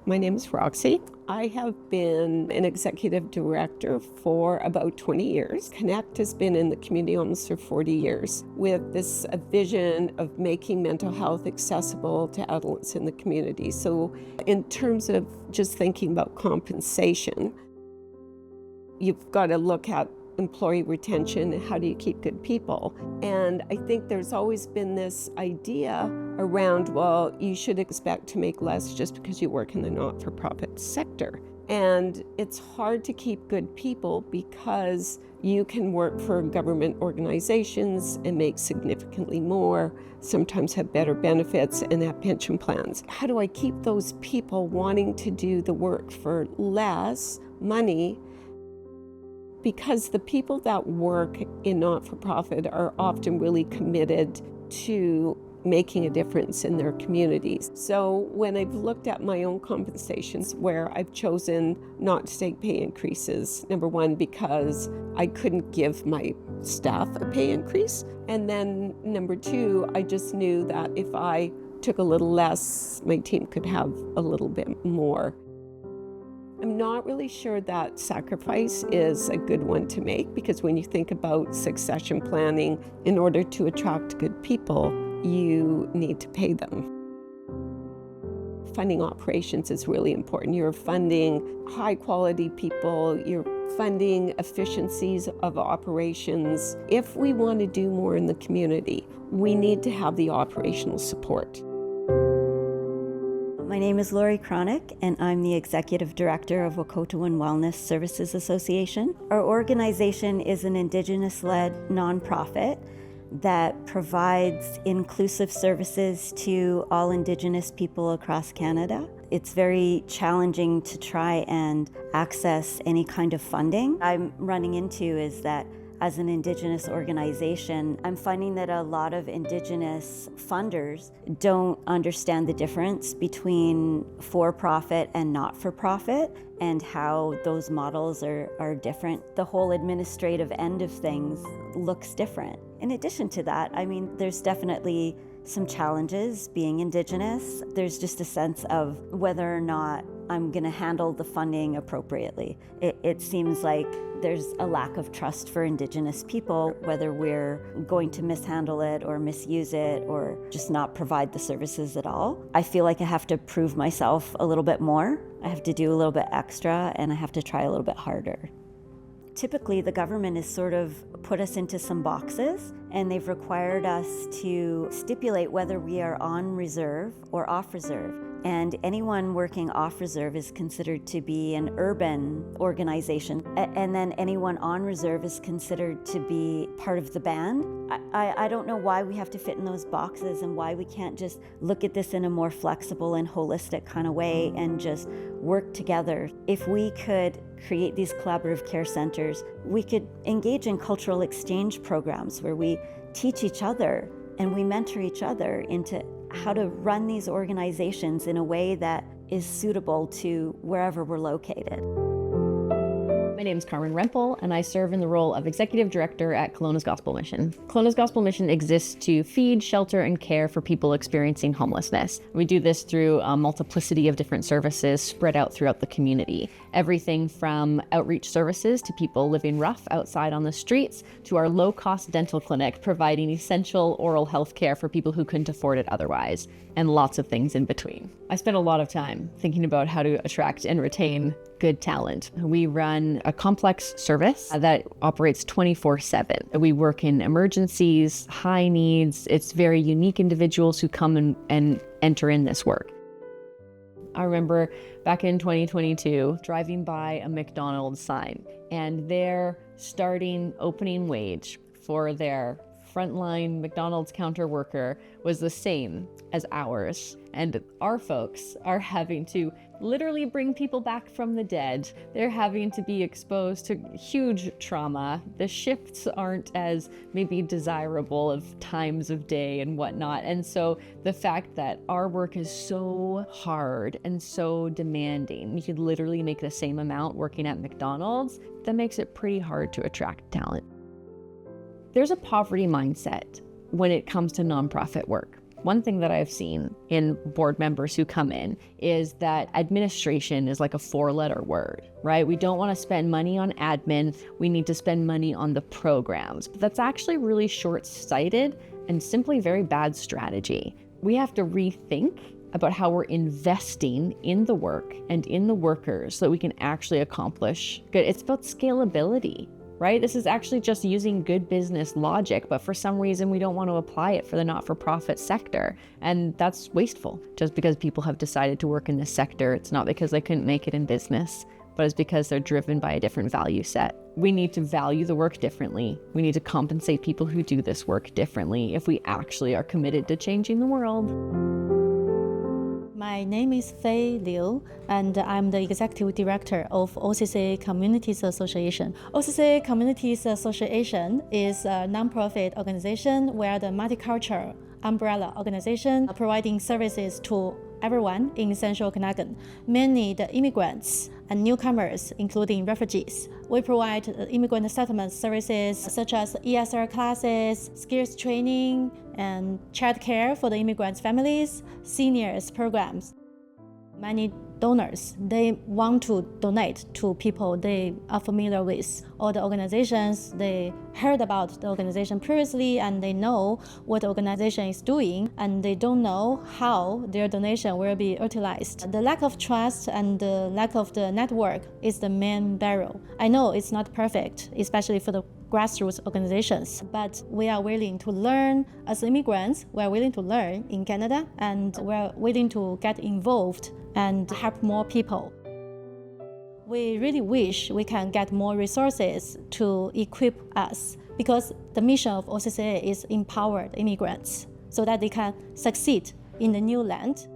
My name is Roxie. I have been an executive director for about 20 years. Connect has been in the community almost for 40 years with this vision of making mental health accessible to adults in the community. So in terms of just thinking about compensation, you've got to look at employee retention and how do you keep good people. And I think there's always been this idea around, well, you should expect to make less just because you work in the not-for-profit sector. And it's hard to keep good people because you can work for government organizations and make significantly more, sometimes have better benefits and have pension plans. How do I keep those people wanting to do the work for less money? Because the people that work in not-for-profit are often really committed to making a difference in their communities. So when I've looked at my own compensations where I've chosen not to take pay increases, number one, because I couldn't give my staff a pay increase. And then number two, I just knew that if I took a little less, my team could have a little bit more. I'm not really sure that sacrifice is a good one to make, because when you think about succession planning, in order to attract good people, you need to pay them. Funding operations is really important. You're funding high quality people, you're funding efficiencies of operations. If we want to do more in the community, we need to have the operational support. My name is Lori Kronyk, and I'm the Executive Director of Wahkohtowin Wellness Services Association. Our organization is an Indigenous-led nonprofit that provides inclusive services to all Indigenous people across Canada. It's very challenging to try and access any kind of funding. I'm running into is that as an Indigenous organization, I'm finding that a lot of Indigenous funders don't understand the difference between for-profit and not-for-profit and how those models are different. The whole administrative end of things looks different. In addition to that, I mean, there's definitely some challenges being Indigenous. There's just a sense of whether or not I'm going to handle the funding appropriately. It seems like there's a lack of trust for Indigenous people, whether we're going to mishandle it or misuse it or just not provide the services at all. I feel like I have to prove myself a little bit more. I have to do a little bit extra, and I have to try a little bit harder. Typically, the government has sort of put us into some boxes, and they've required us to stipulate whether we are on reserve or off reserve. And anyone working off reserve is considered to be an urban organization. And then anyone on reserve is considered to be part of the band. I don't know why we have to fit in those boxes and why we can't just look at this in a more flexible and holistic kind of way and just work together. If we could create these collaborative care centers, we could engage in cultural exchange programs where we teach each other and we mentor each other into how to run these organizations in a way that is suitable to wherever we're located. My name is Carmen Rempel, and I serve in the role of Executive Director at Kelowna's Gospel Mission. Kelowna's Gospel Mission exists to feed, shelter, and care for people experiencing homelessness. We do this through a multiplicity of different services spread out throughout the community. Everything from outreach services to people living rough outside on the streets, to our low-cost dental clinic providing essential oral health care for people who couldn't afford it otherwise, and lots of things in between. I spend a lot of time thinking about how to attract and retain good talent. We run a complex service that operates 24/7. We work in emergencies, high needs. It's very unique individuals who come and enter in this work. I remember back in 2022 driving by a McDonald's sign, and their starting opening wage for their frontline McDonald's counter worker was the same as ours. And our folks are having to literally bring people back from the dead. They're having to be exposed to huge trauma. The shifts aren't as maybe desirable of times of day and whatnot. And so the fact that our work is so hard and so demanding, you could literally make the same amount working at McDonald's, that makes it pretty hard to attract talent. There's a poverty mindset when it comes to nonprofit work. One thing that I've seen in board members who come in is that administration is like a 4-letter word, right? We don't want to spend money on admin. We need to spend money on the programs. But that's actually really short-sighted and simply very bad strategy. We have to rethink about how we're investing in the work and in the workers so that we can actually accomplish good. It's about scalability, right? This is actually just using good business logic, but for some reason we don't want to apply it for the not-for-profit sector. And that's wasteful. Just because people have decided to work in this sector, it's not because they couldn't make it in business, but it's because they're driven by a different value set. We need to value the work differently. We need to compensate people who do this work differently if we actually are committed to changing the world. My name is Fei Liu, and I'm the Executive Director of OCCA Communities Association. OCCA Communities Association is a nonprofit organization where the multicultural umbrella organization providing services to everyone in Central Okanagan, mainly the immigrants and newcomers, including refugees. We provide immigrant settlement services such as ESL classes, skills training, and child care for the immigrants' families, seniors programs. Many donors, they want to donate to people they are familiar with, or the organizations, they heard about the organization previously and they know what the organization is doing, and they don't know how their donation will be utilized. The lack of trust and the lack of the network is the main barrier. I know it's not perfect, especially for the grassroots organizations, but we are willing to learn as immigrants. We are willing to learn in Canada, and we are willing to get involved and help more people. We really wish we can get more resources to equip us, because the mission of OCCA is empowered immigrants so that they can succeed in the new land.